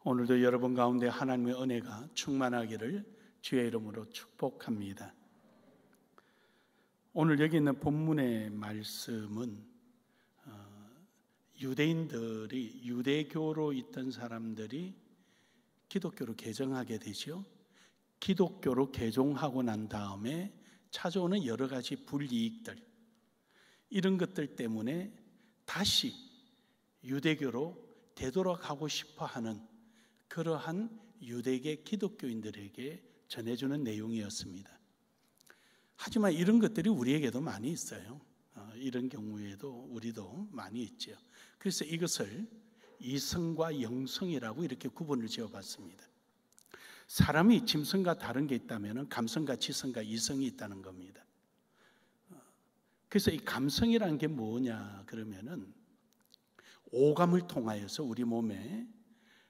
오늘도 여러분 가운데 하나님의 은혜가 충만하기를 주의 이름으로 축복합니다. 오늘 여기 있는 본문의 말씀은 유대인들이, 유대교로 있던 사람들이 기독교로 개정하게 되죠. 기독교로 개종하고 난 다음에 찾아오는 여러 가지 불이익들, 이런 것들 때문에 다시 유대교로 되돌아가고 싶어하는 그러한 유대계 기독교인들에게 전해주는 내용이었습니다. 하지만 이런 것들이 우리에게도 많이 있어요. 이런 경우에도 우리도 많이 있죠. 그래서 이것을 이성과 영성이라고 이렇게 구분을 지어봤습니다. 사람이 짐승과 다른 게 있다면 감성과 지성과 이성이 있다는 겁니다. 그래서 이 감성이라는 게 뭐냐 그러면은 오감을 통하여서 우리 몸에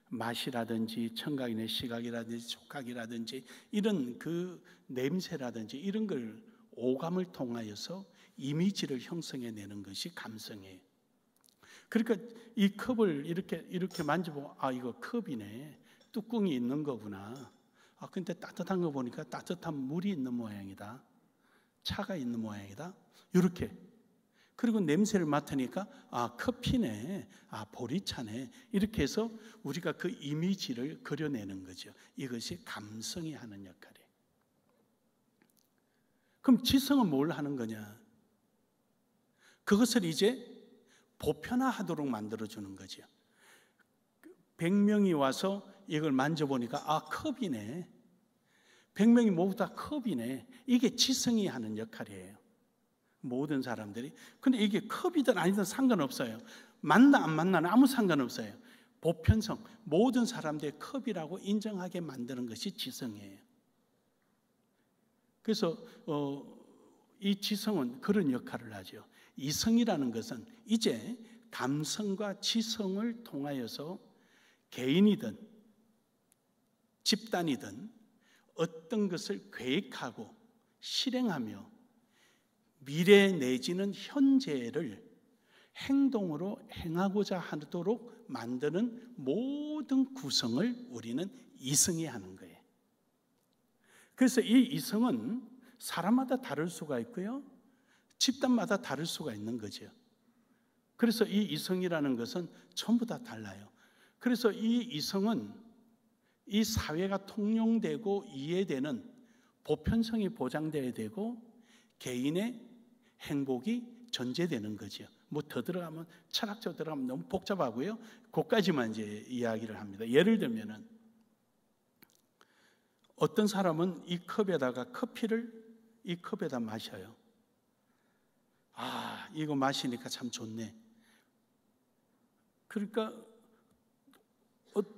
맛이라든지 청각이나 시각이라든지 촉각이라든지 이런 그 냄새라든지 이런 걸 오감을 통하여서 이미지를 형성해내는 것이 감성이에요. 그러니까 이 컵을 이렇게 만져보고 이거 컵이네, 뚜껑이 있는 거구나. 근데 따뜻한 거 보니까 따뜻한 물이 있는 모양이다, 차가 있는 모양이다, 이렇게. 그리고 냄새를 맡으니까 커피네, 보리차네, 이렇게 해서 우리가 그 이미지를 그려내는 거죠. 이것이 감성이 하는 역할이에요. 그럼 지성은 뭘 하는 거냐? 그것을 이제 보편화하도록 만들어주는 거죠. 100명이 와서 이걸 만져보니까 컵이네, 100명이 모두 다 컵이네, 이게 지성이 하는 역할이에요. 모든 사람들이. 근데 이게 컵이든 아니든 상관없어요. 맞나 안 맞나는 아무 상관없어요. 보편성, 모든 사람들의 컵이라고 인정하게 만드는 것이 지성이에요. 그래서 이 지성은 그런 역할을 하죠. 이성이라는 것은 이제 감성과 지성을 통하여서 개인이든 집단이든 어떤 것을 계획하고 실행하며 미래 내지는 현재를 행동으로 행하고자 하도록 만드는 모든 구성을 우리는 이성이 하는 거예요. 그래서 이 이성은 사람마다 다를 수가 있고요, 집단마다 다를 수가 있는 거죠. 그래서 이 이성이라는 것은 전부 다 달라요. 그래서 이 이성은 이 사회가 통용되고 이해되는 보편성이 보장되어야 되고 개인의 행복이 전제되는 거죠. 뭐 더 들어가면, 철학적으로 들어가면 너무 복잡하고요. 그것까지만 이제 이야기를 합니다. 예를 들면은 어떤 사람은 이 컵에다가 커피를 이 컵에다 마셔요. 이거 마시니까 참 좋네. 그러니까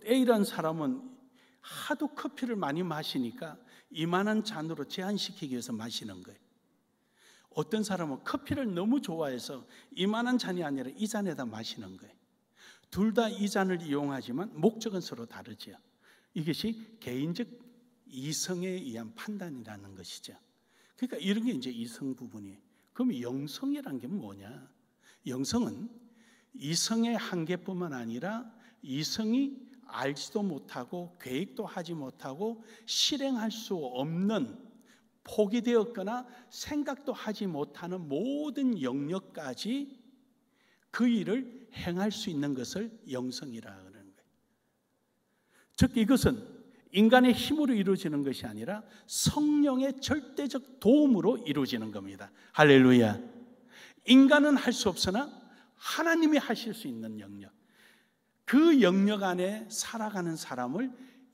A라는 사람은 하도 커피를 많이 마시니까 이만한 잔으로 제한시키기 위해서 마시는 거예요. 어떤 사람은 커피를 너무 좋아해서 이만한 잔이 아니라 이 잔에다 마시는 거예요. 둘 다 이 잔을 이용하지만 목적은 서로 다르죠. 이것이 개인적 이성에 의한 판단이라는 것이죠. 그러니까 이런 게 이제 이성 부분이에요. 그럼 영성이란 게 뭐냐? 영성은 이성의 한계뿐만 아니라 이성이 알지도 못하고 계획도 하지 못하고 실행할 수 없는, 포기되었거나 생각도 하지 못하는 모든 영역까지 그 일을 행할 수 있는 것을 영성이라 하는 거예요. 즉 이것은 인간의 힘으로 이루어지는 것이 아니라 성령의 절대적 도움으로 이루어지는 겁니다. 할렐루야. 인간은 할 수 없으나 하나님이 하실 수 있는 영역, 그 영역 안에 살아가는 사람을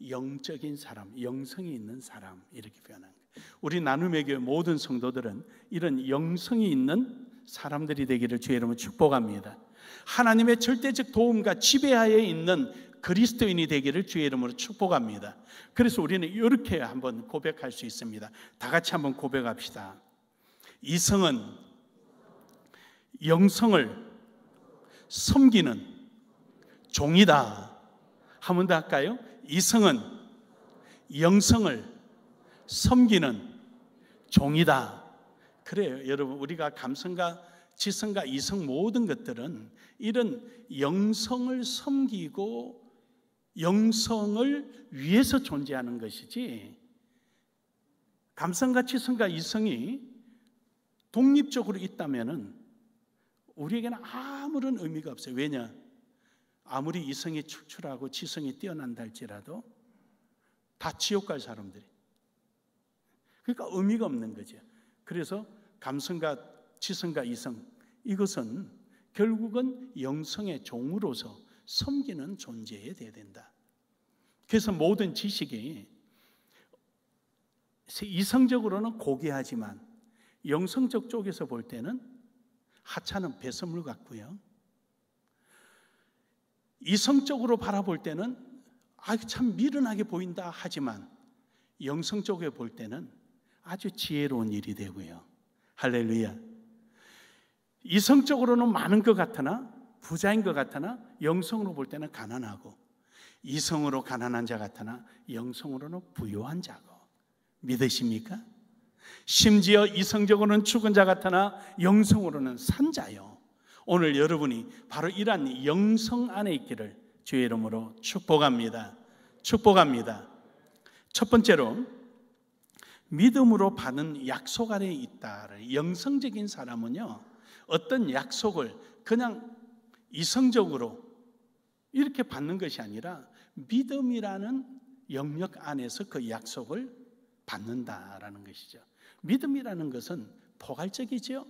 영적인 사람, 영성이 있는 사람, 이렇게 표현한 거예요. 우리 나눔의 교회 모든 성도들은 이런 영성이 있는 사람들이 되기를 주의 이름으로 축복합니다. 하나님의 절대적 도움과 지배하에 있는 그리스도인이 되기를 주의 이름으로 축복합니다. 그래서 우리는 이렇게 한번 고백할 수 있습니다. 다 같이 한번 고백합시다. 이성은 영성을 섬기는 종이다. 한 번 더 할까요? 이성은 영성을 섬기는 종이다. 그래요, 여러분. 우리가 감성과 지성과 이성 모든 것들은 이런 영성을 섬기고 영성을 위해서 존재하는 것이지, 감성과 지성과 이성이 독립적으로 있다면 우리에게는 아무런 의미가 없어요. 왜냐? 아무리 이성이 출출하고 지성이 뛰어난다 할지라도 다 지옥 갈 사람들이. 그러니까 의미가 없는 거죠. 그래서 감성과 지성과 이성, 이것은 결국은 영성의 종으로서 섬기는 존재에 돼야 된다. 그래서 모든 지식이 이성적으로는 고귀하지만 영성적 쪽에서 볼 때는 하찮은 배설물 같고요, 이성적으로 바라볼 때는 참 미련하게 보인다 하지만 영성적으로 볼 때는 아주 지혜로운 일이 되고요. 할렐루야. 이성적으로는 많은 것 같으나, 부자인 것 같으나 영성으로 볼 때는 가난하고, 이성으로 가난한 자 같으나 영성으로는 부유한 자고. 믿으십니까? 심지어 이성적으로는 죽은 자 같으나 영성으로는 산 자요. 오늘 여러분이 바로 이러한 영성 안에 있기를 주의 이름으로 축복합니다. 축복합니다. 첫 번째로, 믿음으로 받은 약속 안에 있다. 영성적인 사람은요, 어떤 약속을 그냥 이성적으로 이렇게 받는 것이 아니라 믿음이라는 영역 안에서 그 약속을 받는다라는 것이죠. 믿음이라는 것은 포괄적이죠.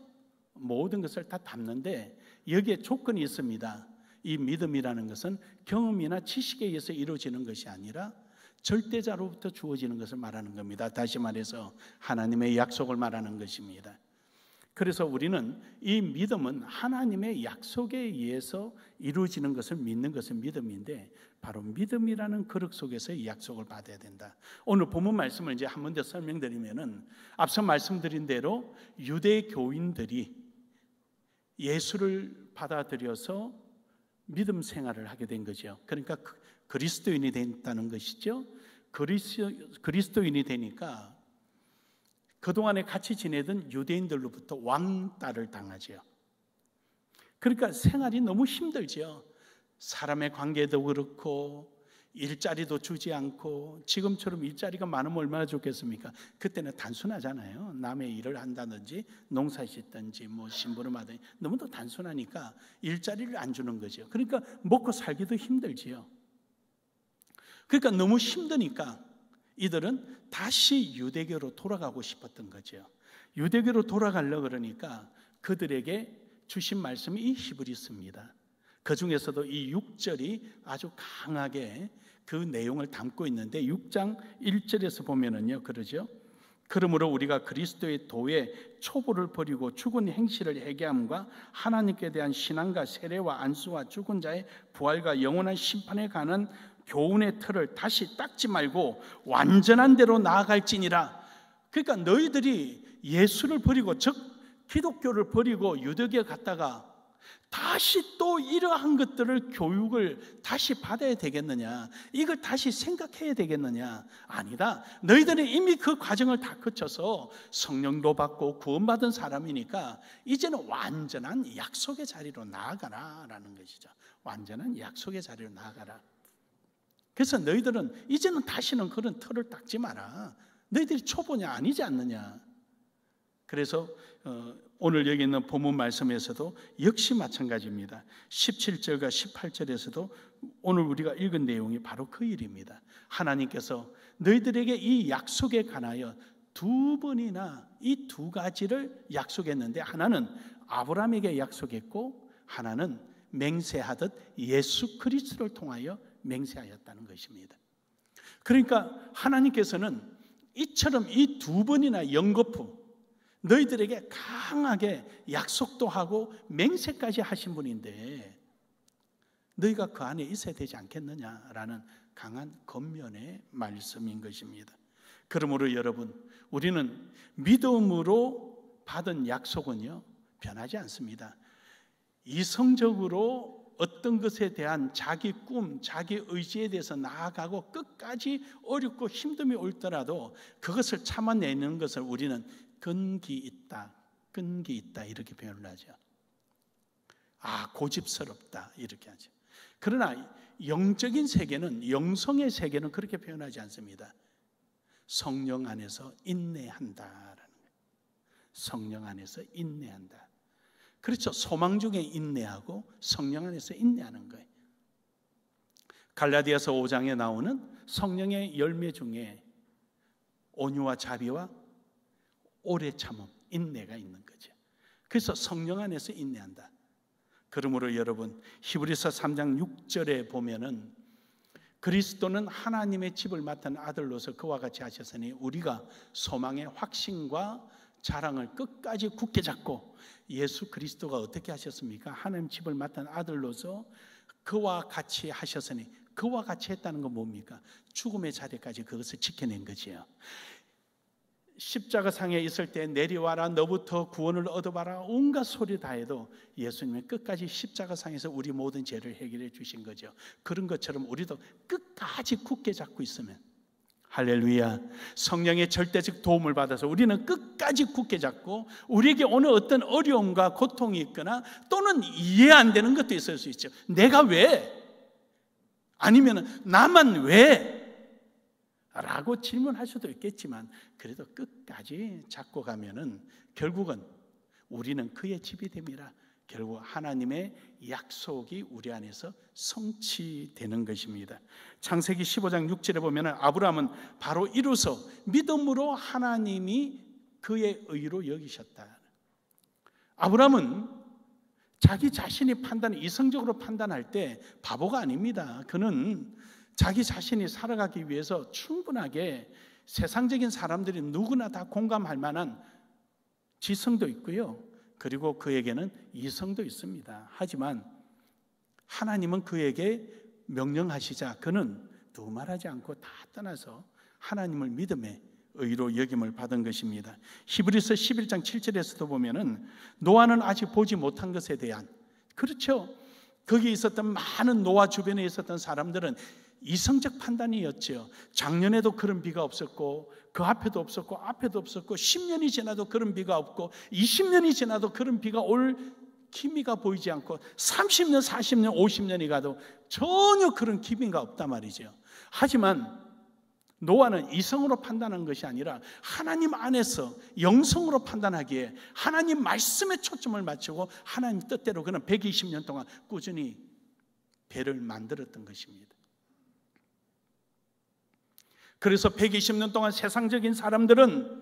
모든 것을 다 담는데 여기에 조건이 있습니다. 이 믿음이라는 것은 경험이나 지식에 의해서 이루어지는 것이 아니라 절대자로부터 주어지는 것을 말하는 겁니다. 다시 말해서 하나님의 약속을 말하는 것입니다. 그래서 우리는 이 믿음은 하나님의 약속에 의해서 이루어지는 것을 믿는 것은 믿음인데, 바로 믿음이라는 그릇 속에서 이 약속을 받아야 된다. 오늘 본문 말씀을 이제 한 번 더 설명드리면은, 앞서 말씀드린 대로 유대 교인들이 예수를 받아들여서 믿음 생활을 하게 된 거죠. 그러니까 그리스도인이 됐다는 것이죠. 그리스도인이 되니까 그동안에 같이 지내던 유대인들로부터 왕따를 당하죠. 그러니까 생활이 너무 힘들죠. 사람의 관계도 그렇고 일자리도 주지 않고, 지금처럼 일자리가 많으면 얼마나 좋겠습니까? 그때는 단순하잖아요. 남의 일을 한다든지 농사 짓든지 뭐 심부름하든지 너무도 단순하니까 일자리를 안 주는 거죠. 그러니까 먹고 살기도 힘들지요. 그러니까 너무 힘드니까 이들은 다시 유대교로 돌아가고 싶었던 거죠. 유대교로 돌아가려고 그러니까 그들에게 주신 말씀이 이 히브리서입니다. 그 중에서도 이 6절이 아주 강하게 그 내용을 담고 있는데, 6장 1절에서 보면은요, 그러죠. 그러므로 우리가 그리스도의 도의 초보를 버리고 죽은 행실을 회개함과 하나님께 대한 신앙과 세례와 안수와 죽은 자의 부활과 영원한 심판에 가는 교훈의 틀을 다시 닦지 말고 완전한 대로 나아갈지니라. 그러니까 너희들이 예수를 버리고, 즉 기독교를 버리고 유대교에 갔다가 다시 또 이러한 것들을 교육을 다시 받아야 되겠느냐, 이걸 다시 생각해야 되겠느냐? 아니다. 너희들은 이미 그 과정을 다 거쳐서 성령도 받고 구원받은 사람이니까 이제는 완전한 약속의 자리로 나아가라 라는 것이죠. 완전한 약속의 자리로 나아가라. 그래서 너희들은 이제는 다시는 그런 틀을 닦지 마라. 너희들이 초보냐 아니지 않느냐. 그래서 오늘 여기 있는 본문 말씀에서도 역시 마찬가지입니다. 17절과 18절에서도 오늘 우리가 읽은 내용이 바로 그 일입니다. 하나님께서 너희들에게 이 약속에 관하여 두 번이나 이 두 가지를 약속했는데, 하나는 아브라함에게 약속했고 하나는 맹세하듯 예수 그리스도를 통하여 맹세하였다는 것입니다. 그러니까 하나님께서는 이처럼 이 두 번이나 연거푸 너희들에게 강하게 약속도 하고 맹세까지 하신 분인데 너희가 그 안에 있어야 되지 않겠느냐라는 강한 권면의 말씀인 것입니다. 그러므로 여러분, 우리는 믿음으로 받은 약속은요, 변하지 않습니다. 이성적으로 어떤 것에 대한 자기 꿈, 자기 의지에 대해서 나아가고 끝까지 어렵고 힘듦이 올더라도 그것을 참아내는 것을 우리는 끈기 있다 이렇게 표현을 하죠. 고집스럽다 이렇게 하죠. 그러나 영적인 세계는, 영성의 세계는 그렇게 표현하지 않습니다. 성령 안에서 인내한다라는 거예요. 성령 안에서 인내한다. 그렇죠. 소망 중에 인내하고 성령 안에서 인내하는 거예요. 갈라디아서 5장에 나오는 성령의 열매 중에 온유와 자비와 오래 참음, 인내가 있는 거죠. 그래서 성령 안에서 인내한다. 그러므로 여러분, 히브리서 3장 6절에 보면은 그리스도는 하나님의 집을 맡은 아들로서 그와 같이 하셨으니 우리가 소망의 확신과 자랑을 끝까지 굳게 잡고, 예수 그리스도가 어떻게 하셨습니까? 하나님 집을 맡은 아들로서 그와 같이 하셨으니, 그와 같이 했다는 건 뭡니까? 죽음의 자리까지 그것을 지켜낸 거지요. 십자가 상에 있을 때 내려와라, 너부터 구원을 얻어봐라, 온갖 소리 다 해도 예수님은 끝까지 십자가 상에서 우리 모든 죄를 해결해 주신 거죠. 그런 것처럼 우리도 끝까지 굳게 잡고 있으면, 할렐루야, 성령의 절대적 도움을 받아서 우리는 끝까지 굳게 잡고, 우리에게 오늘 어떤 어려움과 고통이 있거나 또는 이해 안 되는 것도 있을 수 있죠. 내가 왜? 아니면 나만 왜? 라고 질문할 수도 있겠지만, 그래도 끝까지 잡고 가면은 결국은 우리는 그의 집이 됩니다. 결국 하나님의 약속이 우리 안에서 성취되는 것입니다. 창세기 15장 6절에 보면 아브라함은 바로 이로써 믿음으로 하나님이 그의 의로 여기셨다. 아브라함은 자기 자신이 이성적으로 판단할 때 바보가 아닙니다. 그는 자기 자신이 살아가기 위해서 충분하게 세상적인 사람들이 누구나 다 공감할 만한 지성도 있고요, 그리고 그에게는 이성도 있습니다. 하지만 하나님은 그에게 명령하시자 그는 두말하지 않고 다 떠나서 하나님을 믿음의 의로 여김을 받은 것입니다. 히브리서 11장 7절에서도 보면은 노아는 아직 보지 못한 것에 대한, 그렇죠, 거기 있었던 많은 노아 주변에 있었던 사람들은 이성적 판단이었죠. 작년에도 그런 비가 없었고, 그 앞에도 없었고, 앞에도 없었고, 10년이 지나도 그런 비가 없고, 20년이 지나도 그런 비가 올 기미가 보이지 않고, 30년, 40년, 50년이 가도 전혀 그런 기미가 없단 말이죠. 하지만 노아는 이성으로 판단한 것이 아니라 하나님 안에서 영성으로 판단하기에 하나님 말씀에 초점을 맞추고 하나님 뜻대로 그는 120년 동안 꾸준히 배를 만들었던 것입니다. 그래서 120년 동안 세상적인 사람들은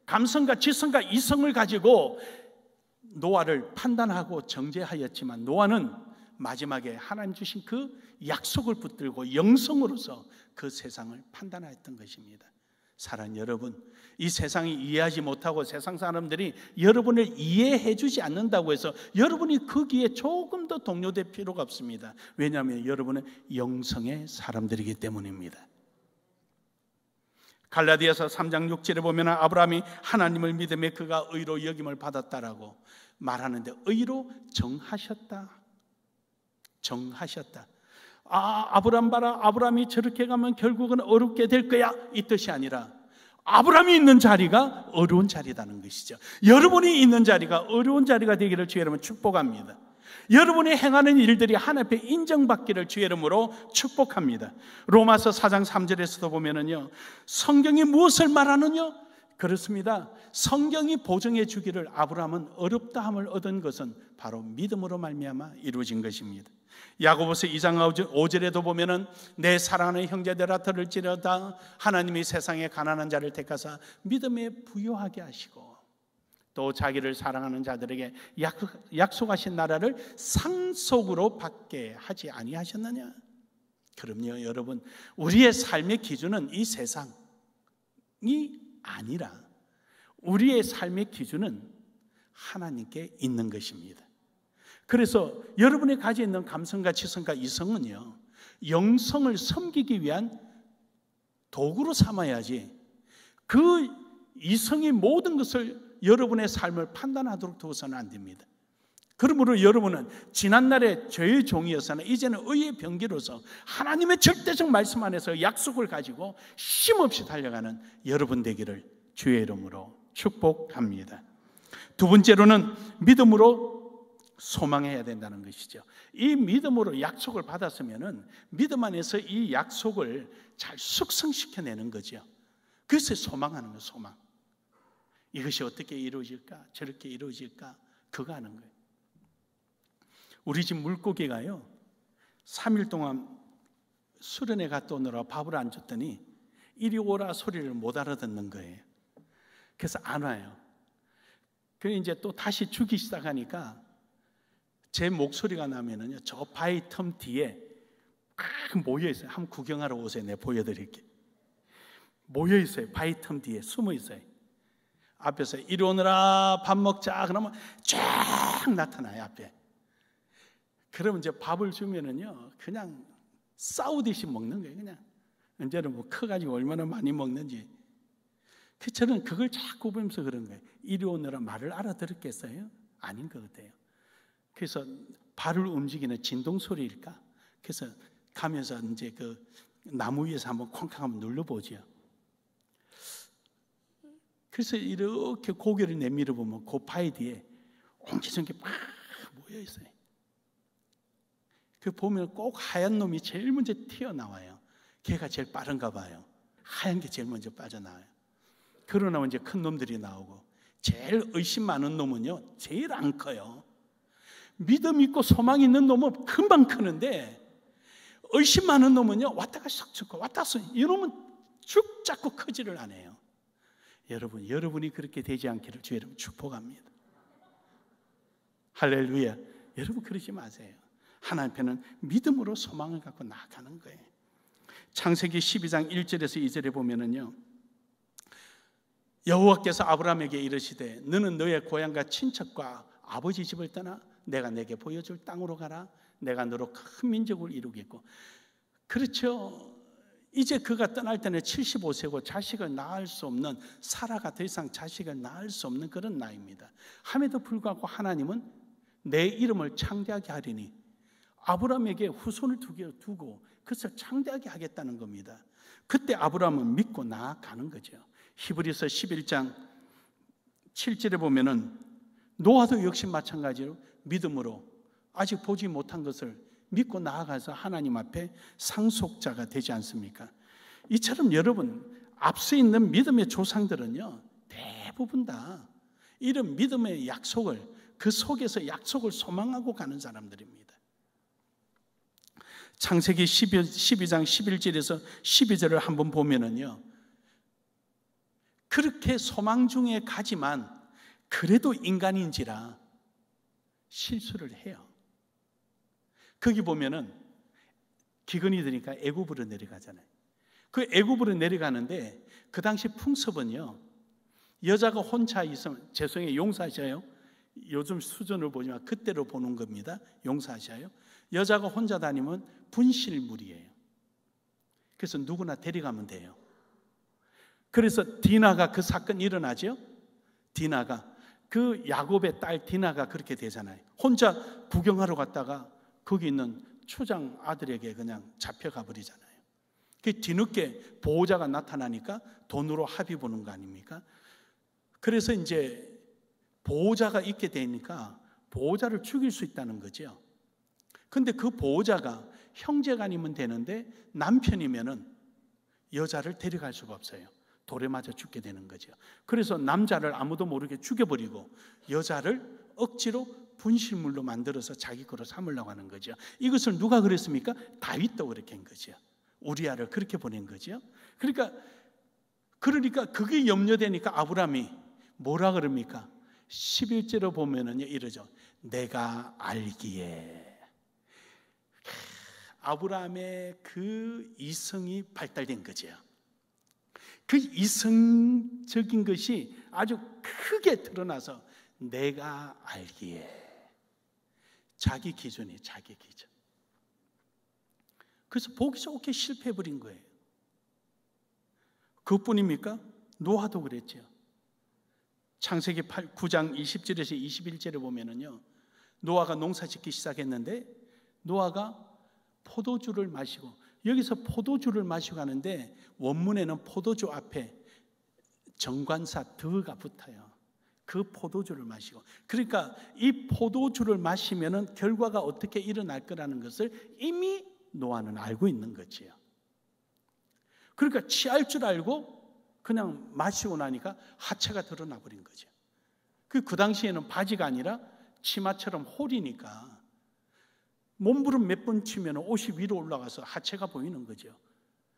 감성과 지성과 이성을 가지고 노아를 판단하고 정죄하였지만, 노아는 마지막에 하나님 주신 그 약속을 붙들고 영성으로서 그 세상을 판단했던 것입니다. 사랑하는 여러분, 이 세상이 이해하지 못하고 세상 사람들이 여러분을 이해해 주지 않는다고 해서 여러분이 거기에 조금 더 동요될 필요가 없습니다. 왜냐하면 여러분은 영성의 사람들이기 때문입니다. 갈라디아서 3장 6절에 보면 아브라함이 하나님을 믿음에 그가 의로 여김을 받았다라고 말하는데, 의로 정하셨다. 아브라함 봐라, 아브라함이 저렇게 가면 결국은 어렵게 될 거야, 이 뜻이 아니라 아브라함이 있는 자리가 어려운 자리라는 것이죠. 여러분이 있는 자리가 어려운 자리가 되기를 주의 이름으로 축복합니다. 여러분이 행하는 일들이 하나님 앞에 인정받기를 주의 이름으로 축복합니다. 로마서 4장 3절에서도 보면은요, 성경이 무엇을 말하느냐? 그렇습니다. 성경이 보증해 주기를 아브라함은 어렵다함을 얻은 것은 바로 믿음으로 말미암아 이루어진 것입니다. 야고보서 2장 5절에도 보면은 내 사랑하는 형제들아 들을지어다 하나님이 세상에 가난한 자를 택하사 믿음에 부요하게 하시고 또 자기를 사랑하는 자들에게 약속하신 나라를 상속으로 받게 하지 아니하셨느냐? 그럼요, 여러분, 우리의 삶의 기준은 이 세상이 아니라 우리의 삶의 기준은 하나님께 있는 것입니다. 그래서 여러분이 가지고 있는 감성과 지성과 이성은요, 영성을 섬기기 위한 도구로 삼아야지 그 이성이 모든 것을 여러분의 삶을 판단하도록 두어서는 안 됩니다. 그러므로 여러분은 지난날에 죄의 종이었으나 이제는 의의 병기로서 하나님의 절대적 말씀 안에서 약속을 가지고 쉼없이 달려가는 여러분 되기를 주의 이름으로 축복합니다. 두 번째로는 믿음으로 소망해야 된다는 것이죠. 이 믿음으로 약속을 받았으면은 믿음 안에서 이 약속을 잘 숙성시켜내는 거죠. 그래서 소망하는 거예요. 소망. 이것이 어떻게 이루어질까? 저렇게 이루어질까? 그거 하는 거예요. 우리 집 물고기가요 3일 동안 수련회 갔다 오느라 밥을 안 줬더니 이리 오라 소리를 못 알아듣는 거예요. 그래서 안 와요. 그래서 이제 또 다시 주기 시작하니까 제 목소리가 나면은요 저 바위 틈 뒤에 막 모여 있어요. 한번 구경하러 오세요. 내가 보여드릴게요. 모여 있어요. 바위 틈 뒤에 숨어 있어요. 앞에서 이리 오너라 밥 먹자 그러면 쫙 나타나요. 앞에. 그러면 이제 밥을 주면은요 그냥 싸우듯이 먹는 거예요. 그냥 이제는 뭐 커가지고 얼마나 많이 먹는지. 저는 그걸 자꾸 보면서 그런 거예요. 이리 오너라 말을 알아들었겠어요? 아닌 것 같아요. 그래서 발을 움직이는 진동 소리일까? 그래서 가면서 이제 그 나무 위에서 한번 콩콩 한번 눌러보죠. 그래서 이렇게 고개를 내밀어 보면 그 바위 뒤에 옹기종기 막 모여 있어요. 그 보면 꼭 하얀 놈이 제일 먼저 튀어나와요. 걔가 제일 빠른가 봐요. 하얀 게 제일 먼저 빠져나와요. 그러나 이제 큰 놈들이 나오고 제일 의심 많은 놈은요 제일 안 커요. 믿음 있고 소망 있는 놈은 금방 크는데 의심 많은 놈은요 왔다가 싹 죽고 왔다가 싹 이놈은 쭉 자꾸 크지를 않아요. 여러분이 그렇게 되지 않기를 주의 이름으로 축복합니다. 할렐루야. 여러분 그러지 마세요. 하나님께는 믿음으로 소망을 갖고 나아가는 거예요. 창세기 12장 1절에서 2절에 보면은요 여호와께서 아브라함에게 이르시되 너는 너의 고향과 친척과 아버지 집을 떠나 내가 내게 보여줄 땅으로 가라. 내가 너로 큰 민족을 이루겠고. 그렇죠. 이제 그가 떠날 때는 75세고 자식을 낳을 수 없는 사라가 더 이상 자식을 낳을 수 없는 그런 나이입니다. 함에도 불구하고 하나님은 내 이름을 창대하게 하리니 아브라함에게 후손을 두고 그것을 창대하게 하겠다는 겁니다. 그때 아브라함은 믿고 나아가는 거죠. 히브리서 11장 7절에 보면은 노아도 역시 마찬가지로 믿음으로 아직 보지 못한 것을 믿고 나아가서 하나님 앞에 상속자가 되지 않습니까? 이처럼 여러분 앞서 있는 믿음의 조상들은요 대부분 다 이런 믿음의 약속을 그 속에서 약속을 소망하고 가는 사람들입니다. 창세기 12장 11절에서 12절을 한번 보면은요 그렇게 소망 중에 가지만 그래도 인간인지라 실수를 해요. 거기 보면은 기근이 드니까 애굽으로 내려가잖아요. 그 애굽으로 내려가는데 그 당시 풍습은요 여자가 혼자 있으면 죄송해요 용서하셔요. 요즘 수준을 보지만 그때로 보는 겁니다. 용서하셔요. 여자가 혼자 다니면 분실물이에요. 그래서 누구나 데려가면 돼요. 그래서 디나가 그 사건이 일어나죠. 디나가 그 야곱의 딸 디나가 그렇게 되잖아요. 혼자 구경하러 갔다가 거기 있는 추장 아들에게 그냥 잡혀가 버리잖아요. 그 뒤늦게 보호자가 나타나니까 돈으로 합의 보는 거 아닙니까? 그래서 이제 보호자가 있게 되니까 보호자를 죽일 수 있다는 거죠. 근데 그 보호자가 형제간이면 되는데 남편이면은 여자를 데려갈 수가 없어요. 돌에 맞아 죽게 되는 거죠. 그래서 남자를 아무도 모르게 죽여버리고 여자를 억지로 분실물로 만들어서 자기 거로 삼으려고 하는 거죠. 이것을 누가 그랬습니까? 다윗도 그렇게 한 거죠. 우리아를 그렇게 보낸 거죠. 그러니까 그게 염려되니까 아브라함이 뭐라 그럽니까? 11절로 보면은요 이러죠. 내가 알기에. 아브라함의 그 이성이 발달된 거죠. 그 이성적인 것이 아주 크게 드러나서 내가 알기에 자기 기준이 자기 기준. 그래서 보기 좋게 실패해버린 거예요. 그것뿐입니까? 노아도 그랬죠. 창세기 9장 20절에서 21절에 보면은요 노아가 농사 짓기 시작했는데 노아가 포도주를 마시고 여기서 포도주를 마시고 가는데 원문에는 포도주 앞에 정관사 더가 붙어요. 그 포도주를 마시고, 그러니까 이 포도주를 마시면은 결과가 어떻게 일어날 거라는 것을 이미 노아는 알고 있는 거지요. 그러니까 취할 줄 알고 그냥 마시고 나니까 하체가 드러나 버린 거죠. 그 당시에는 바지가 아니라 치마처럼 홀이니까 몸부림 몇 번 치면 옷이 위로 올라가서 하체가 보이는 거죠.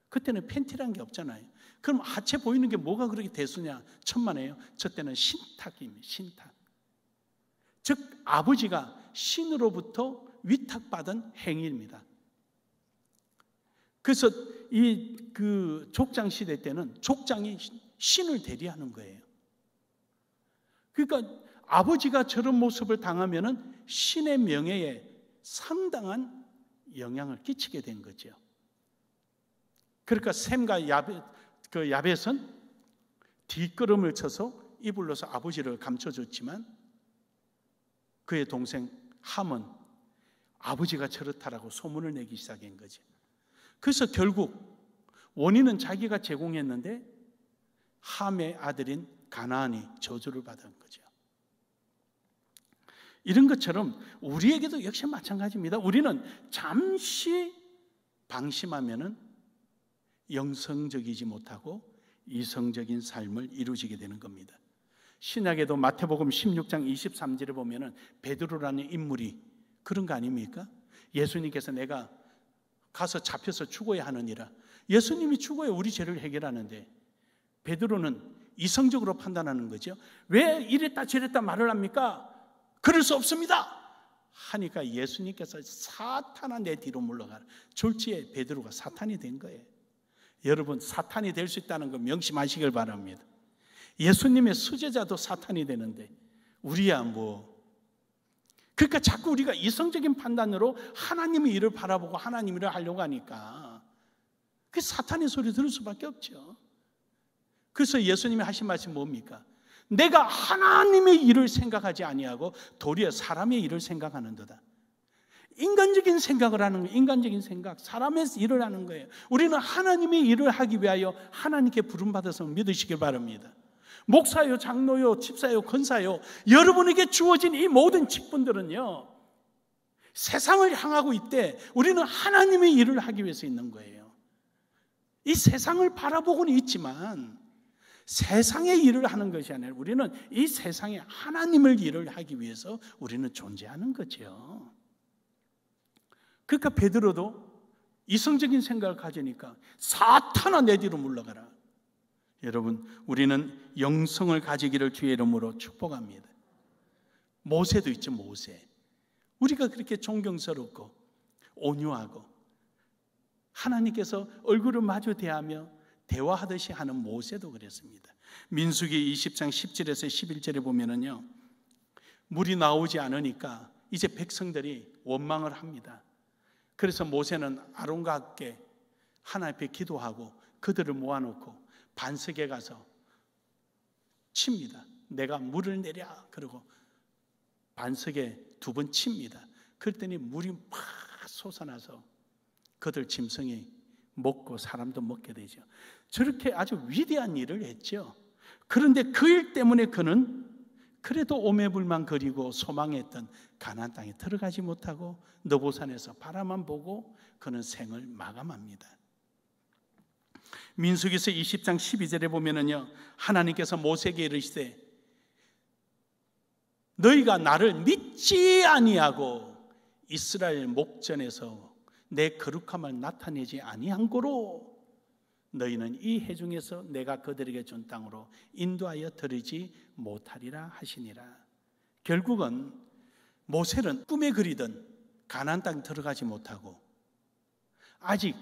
그때는 팬티란 게 없잖아요. 그럼 하체 보이는 게 뭐가 그렇게 대수냐? 천만에요. 저 때는 신탁입니다. 신탁. 즉 아버지가 신으로부터 위탁받은 행위입니다. 그래서 그 족장 시대 때는 족장이 신을 대리하는 거예요. 그러니까 아버지가 저런 모습을 당하면은 신의 명예에 상당한 영향을 끼치게 된 거죠. 그러니까 셈과 야벳은 뒷걸음을 쳐서 이불로서 아버지를 감춰줬지만 그의 동생 함은 아버지가 저렇다라고 소문을 내기 시작한 거죠. 그래서 결국 원인은 자기가 제공했는데 함의 아들인 가나안이 저주를 받은 거죠. 이런 것처럼 우리에게도 역시 마찬가지입니다. 우리는 잠시 방심하면은 영성적이지 못하고 이성적인 삶을 이루어지게 되는 겁니다. 신약에도 마태복음 16장 23절에 보면은 베드로라는 인물이 그런 거 아닙니까? 예수님께서 내가 가서 잡혀서 죽어야 하느니라. 예수님이 죽어야 우리 죄를 해결하는데 베드로는 이성적으로 판단하는 거죠. 왜 이랬다 저랬다 말을 합니까? 그럴 수 없습니다 하니까 예수님께서 사탄아 내 뒤로 물러가라. 졸지에 베드로가 사탄이 된 거예요. 여러분, 사탄이 될 수 있다는 거 명심하시길 바랍니다. 예수님의 수제자도 사탄이 되는데 우리야 뭐. 그러니까 자꾸 우리가 이성적인 판단으로 하나님의 일을 바라보고 하나님 일을 하려고 하니까 그 사탄의 소리 들을 수밖에 없죠. 그래서 예수님이 하신 말씀이 뭡니까? 내가 하나님의 일을 생각하지 아니하고 도리어 사람의 일을 생각하는도다. 인간적인 생각을 하는 거예요. 인간적인 생각, 사람의 일을 하는 거예요. 우리는 하나님의 일을 하기 위하여 하나님께 부름받아서 믿으시길 바랍니다. 목사요, 장로요, 집사요, 권사요, 여러분에게 주어진 이 모든 직분들은요 세상을 향하고 있대. 우리는 하나님의 일을 하기 위해서 있는 거예요. 이 세상을 바라보고는 있지만 세상의 일을 하는 것이 아니라 우리는 이 세상에 하나님을 일을 하기 위해서 우리는 존재하는 거죠. 그러니까 베드로도 이성적인 생각을 가지니까 사탄아 내 뒤로 물러가라. 여러분, 우리는 영성을 가지기를 주의 이름으로 축복합니다. 모세도 있죠. 모세. 우리가 그렇게 존경스럽고 온유하고 하나님께서 얼굴을 마주 대하며 대화하듯이 하는 모세도 그랬습니다. 민수기 20장 10절에서 11절에 보면은요, 물이 나오지 않으니까 이제 백성들이 원망을 합니다. 그래서 모세는 아론과 함께 하나님 앞에 기도하고 그들을 모아놓고 반석에 가서 칩니다. 내가 물을 내랴. 그러고 반석에 2번 칩니다. 그랬더니 물이 막 솟아나서 그들 짐승이 먹고 사람도 먹게 되죠. 저렇게 아주 위대한 일을 했죠. 그런데 그 일 때문에 그는 그래도 오매불만 거리고 소망했던 가나안 땅에 들어가지 못하고 너보산에서 바라만 보고 그는 생을 마감합니다. 민수기서 20장 12절에 보면은요, 하나님께서 모세에게 이르시되 너희가 나를 믿지 아니하고 이스라엘 목전에서 내 거룩함을 나타내지 아니한 고로 너희는 이 해중에서 내가 그들에게 준 땅으로 인도하여 들이지 못하리라 하시니라. 결국은 모세는 꿈에 그리던 가나안 땅 들어가지 못하고 아직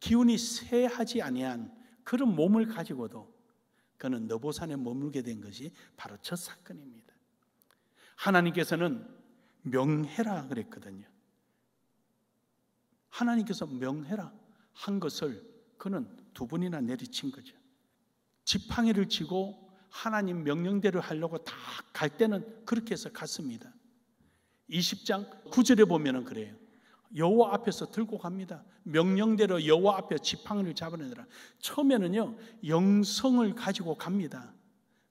기운이 쇠하지 아니한 그런 몸을 가지고도 그는 너보산에 머물게 된 것이 바로 저 사건입니다. 하나님께서는 명해라 그랬거든요. 하나님께서 명해라 한 것을 그는 2번이나 내리친 거죠. 지팡이를 쥐고 하나님 명령대로 하려고 다 갈 때는 그렇게 해서 갔습니다. 20장 9절에 보면은 그래요. 여호와 앞에서 들고 갑니다. 명령대로 여호와 앞에 지팡이를 잡아내느라. 처음에는요 영성을 가지고 갑니다.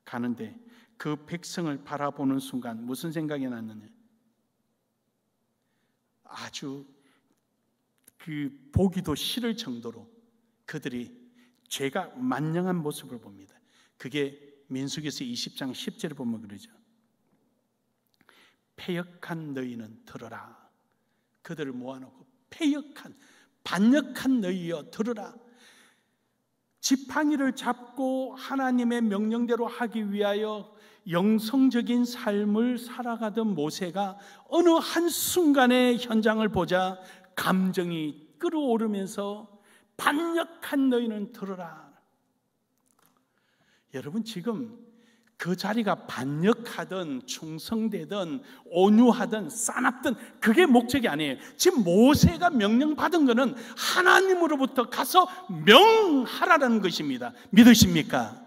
가는데 그 백성을 바라보는 순간 무슨 생각이 났느냐? 아주 보기도 싫을 정도로 그들이 죄가 만연한 모습을 봅니다. 그게 민수기서 20장 10절에 보면 그러죠. 패역한 너희는 들어라. 그들을 모아놓고 패역한, 반역한 너희여 들어라. 지팡이를 잡고 하나님의 명령대로 하기 위하여 영성적인 삶을 살아가던 모세가 어느 한순간의 현장을 보자 감정이 끓어오르면서 반역한 너희는 들어라. 여러분, 지금 그 자리가 반역하든 충성되든 온유하든 싸납든 그게 목적이 아니에요. 지금 모세가 명령받은 것은 하나님으로부터 가서 명하라는 것입니다. 믿으십니까?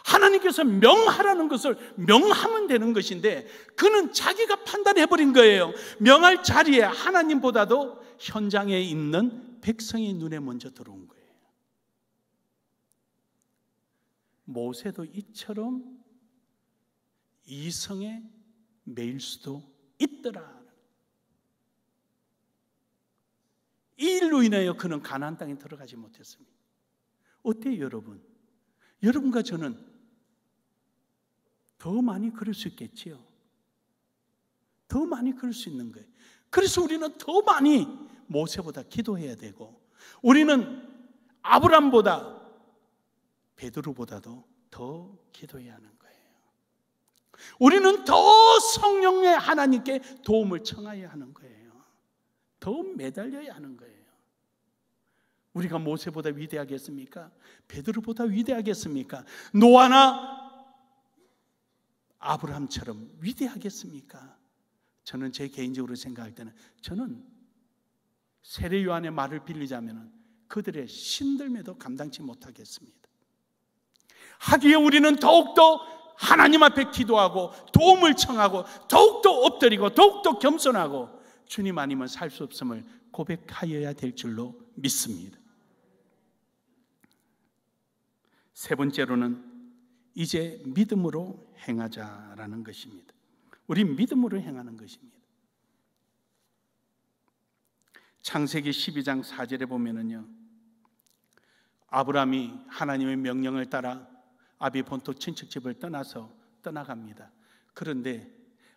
하나님께서 명하라는 것을 명하면 되는 것인데 그는 자기가 판단해버린 거예요. 명할 자리에 하나님보다도 현장에 있는 백성의 눈에 먼저 들어온 거예요. 모세도 이처럼 이성에 매일 수도 있더라. 이 일로 인하여 그는 가나안 땅에 들어가지 못했습니다. 어때요, 여러분? 여러분과 저는 더 많이 그럴 수 있겠지요. 더 많이 그럴 수 있는 거예요. 그래서 우리는 더 많이 모세보다 기도해야 되고, 우리는 아브람보다 베드로보다도 더 기도해야 하는 거예요. 우리는 더 성령의 하나님께 도움을 청하여야 하는 거예요. 더 매달려야 하는 거예요. 우리가 모세보다 위대하겠습니까? 베드로보다 위대하겠습니까? 노아나 아브라함처럼 위대하겠습니까? 저는 제 개인적으로 생각할 때는 저는 세례 요한의 말을 빌리자면 그들의 신들매도 감당치 못하겠습니다. 하기에 우리는 더욱더 하나님 앞에 기도하고 도움을 청하고 더욱더 엎드리고 더욱더 겸손하고 주님 아니면 살 수 없음을 고백하여야 될 줄로 믿습니다. 세 번째로는 이제 믿음으로 행하자라는 것입니다. 우리 믿음으로 행하는 것입니다. 창세기 12장 4절에 보면은요, 아브라함이 하나님의 명령을 따라 아비 본토 친척집을 떠나갑니다. 그런데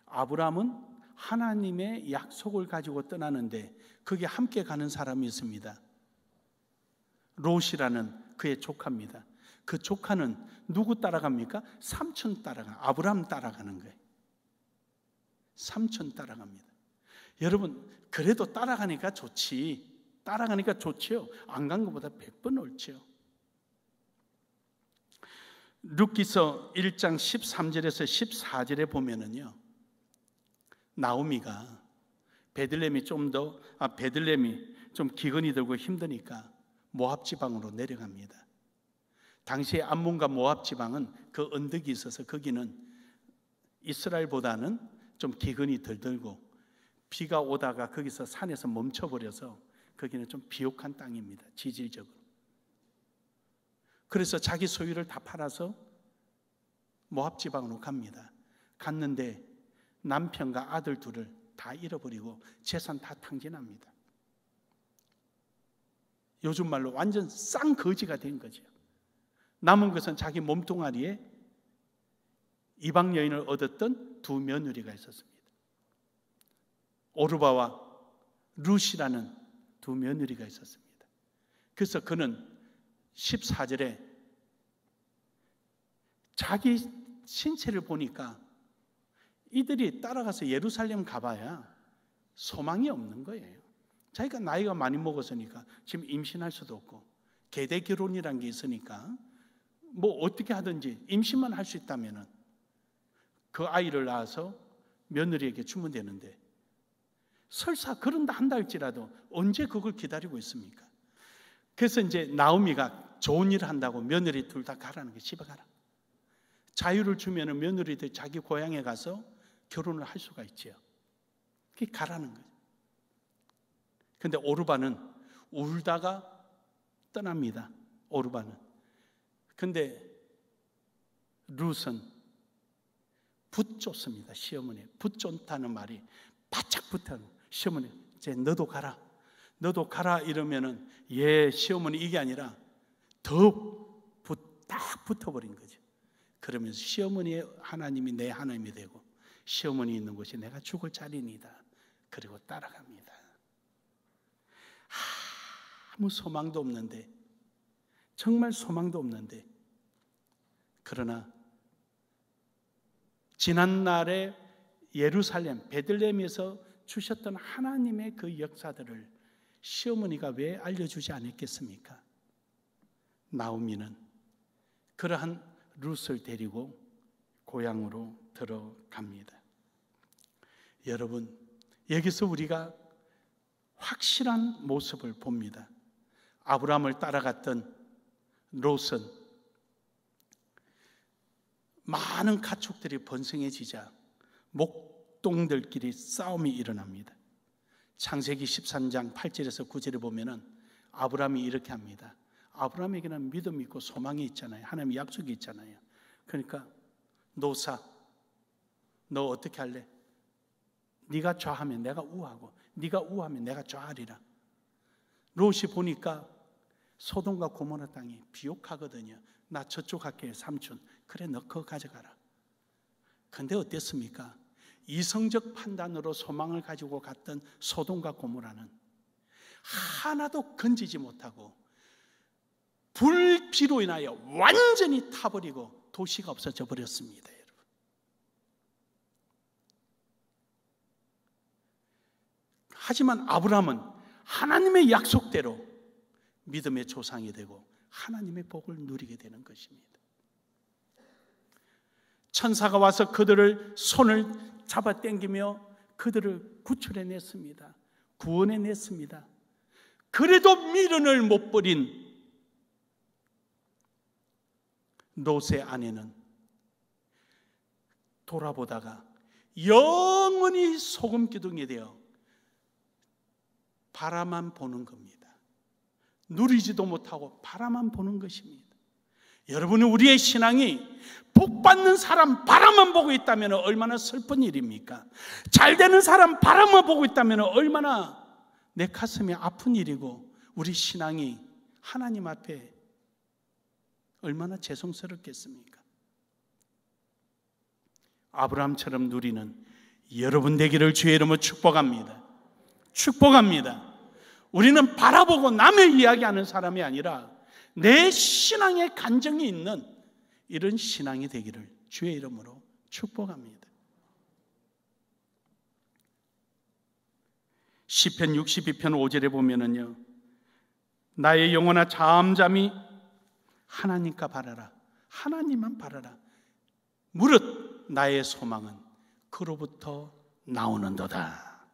아브라함은 하나님의 약속을 가지고 떠나는데 거기에 함께 가는 사람이 있습니다. 롯이라는 그의 조카입니다. 그 조카는 누구 따라갑니까? 삼촌 아브라함 따라가는 거예요. 삼촌 따라갑니다. 여러분, 그래도 따라가니까 좋지. 따라가니까 좋지요. 안 간 것보다 100번 옳지요. 룻기서 1장 13절에서 14절에 보면은요, 나오미가 베들레헴이 좀 기근이 들고 힘드니까 모압 지방으로 내려갑니다. 당시에 암몬과 모압 지방은 그 언덕이 있어서 거기는 이스라엘보다는 좀 기근이 덜 들고 비가 오다가 거기서 산에서 멈춰버려서 거기는 좀 비옥한 땅입니다. 지질적으로. 그래서 자기 소유를 다 팔아서 모압 지방으로 갑니다. 갔는데 남편과 아들 둘을 다 잃어버리고 재산 다 탕진합니다. 요즘 말로 완전 쌍거지가 된 거죠. 남은 것은 자기 몸뚱아리에 이방 여인을 얻었던 두 며느리가 있었습니다. 오르바와 룻이라는 두 며느리가 있었습니다. 그래서 그는 14절에 자기 신체를 보니까 이들이 따라가서 예루살렘 가봐야 소망이 없는 거예요. 자기가 나이가 많이 먹었으니까 지금 임신할 수도 없고 계대 결혼이라는 게 있으니까 뭐 어떻게 하든지 임신만 할 수 있다면 그 아이를 낳아서 며느리에게 주면 되는데 설사 그런다 한다 할지라도 언제 그걸 기다리고 있습니까? 그래서 이제 나오미가 좋은 일을 한다고 며느리 둘 다 가라는 게 집에 가라. 자유를 주면 며느리들 자기 고향에 가서 결혼을 할 수가 있지요. 그게 가라는 거예요. 근데 오르바는 울다가 떠납니다. 오르바는. 근데 룻은 붙잡습니다. 시어머니 붙잡다는 말이 바짝 붙어요. 시어머니 이제 너도 가라, 너도 가라 이러면은 예 시어머니 이게 아니라 더 딱 붙어버린 거죠. 그러면서 시어머니의 하나님이 내 하나님이 되고 시어머니 있는 곳이 내가 죽을 자리니다. 그리고 따라갑니다. 아무 소망도 없는데, 정말 소망도 없는데, 그러나 지난날에 예루살렘 베들레헴에서 주셨던 하나님의 그 역사들을 시어머니가 왜 알려주지 않았겠습니까? 나오미는 그러한 룻을 데리고 고향으로 들어갑니다. 여러분, 여기서 우리가 확실한 모습을 봅니다. 아브라함을 따라갔던 롯은 많은 가축들이 번성해지자 목동들끼리 싸움이 일어납니다. 창세기 13장 8절에서 9절에 보면은 아브라함이 이렇게 합니다. 아브라함에게는 믿음이 있고 소망이 있잖아요. 하나님의 약속이 있잖아요. 그러니까 노사, 너 어떻게 할래? 네가 좌하면 내가 우하고 네가 우하면 내가 좌하리라. 롯이 보니까 소돔과 고모라 땅이 비옥하거든요. 나 저쪽 할게 삼촌. 그래 너 그거 가져가라. 근데 어땠습니까? 이성적 판단으로 소망을 가지고 갔던 소돔과 고모라는 하나도 건지지 못하고 불비로 인하여 완전히 타버리고 도시가 없어져 버렸습니다. 여러분. 하지만 아브라함은 하나님의 약속대로 믿음의 조상이 되고 하나님의 복을 누리게 되는 것입니다. 천사가 와서 그들을 손을 잡아 당기며 그들을 구출해냈습니다. 구원해냈습니다. 그래도 미련을 못 버린 롯의 아내는 돌아보다가 영원히 소금기둥이 되어 바라만 보는 겁니다. 누리지도 못하고 바라만 보는 것입니다. 여러분은 우리의 신앙이 복받는 사람 바라만 보고 있다면 얼마나 슬픈 일입니까? 잘 되는 사람 바라만 보고 있다면 얼마나 내 가슴이 아픈 일이고 우리 신앙이 하나님 앞에 얼마나 죄송스럽겠습니까? 아브라함처럼 누리는 여러분 되기를 주의 이름으로 축복합니다. 축복합니다. 우리는 바라보고 남의 이야기하는 사람이 아니라 내 신앙에 간정이 있는 이런 신앙이 되기를 주의 이름으로 축복합니다. 시편 62편 5절에 보면은요, 나의 영혼아 잠잠히 하나님께 바라라. 하나님만 바라라. 무릇 나의 소망은 그로부터 나오는도다.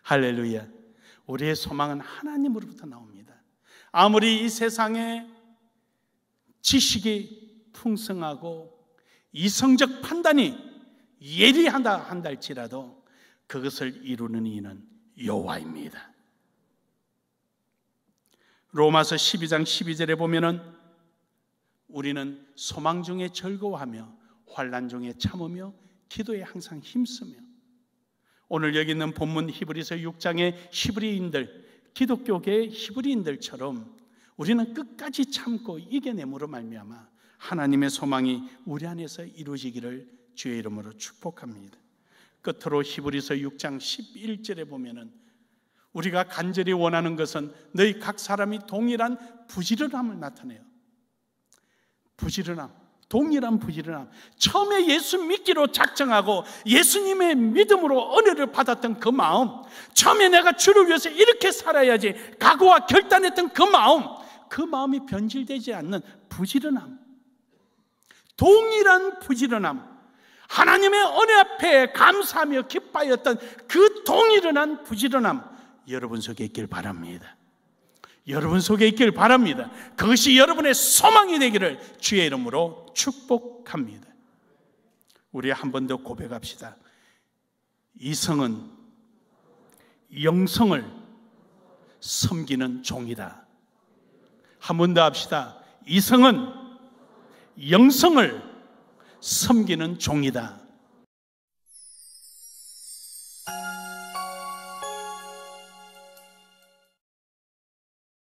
할렐루야. 우리의 소망은 하나님으로부터 나옵니다. 아무리 이 세상에 지식이 풍성하고 이성적 판단이 예리하다 한다 할지라도 그것을 이루는 이는 여호와입니다. 로마서 12장 12절에 보면은 우리는 소망 중에 즐거워하며 환난 중에 참으며 기도에 항상 힘쓰며, 오늘 여기 있는 본문 히브리서 6장의 히브리인들, 기독교계의 히브리인들처럼 우리는 끝까지 참고 이겨냄으로 말미암아 하나님의 소망이 우리 안에서 이루어지기를 주의 이름으로 축복합니다. 끝으로 히브리서 6장 11절에 보면은 우리가 간절히 원하는 것은 너희 각 사람이 동일한 부지런함을 나타내요. 부지런함, 동일한 부지런함. 처음에 예수 믿기로 작정하고 예수님의 믿음으로 은혜를 받았던 그 마음, 처음에 내가 주를 위해서 이렇게 살아야지 각오와 결단했던 그 마음이 변질되지 않는 부지런함, 동일한 부지런함, 하나님의 은혜 앞에 감사하며 기뻐하였던 그 동일한 부지런함 여러분 속에 있길 바랍니다. 여러분 속에 있길 바랍니다. 그것이 여러분의 소망이 되기를 주의 이름으로 축복합니다. 우리 한 번 더 고백합시다. 이성은 영성을 섬기는 종이다. 한 번 더 합시다. 이성은 영성을 섬기는 종이다.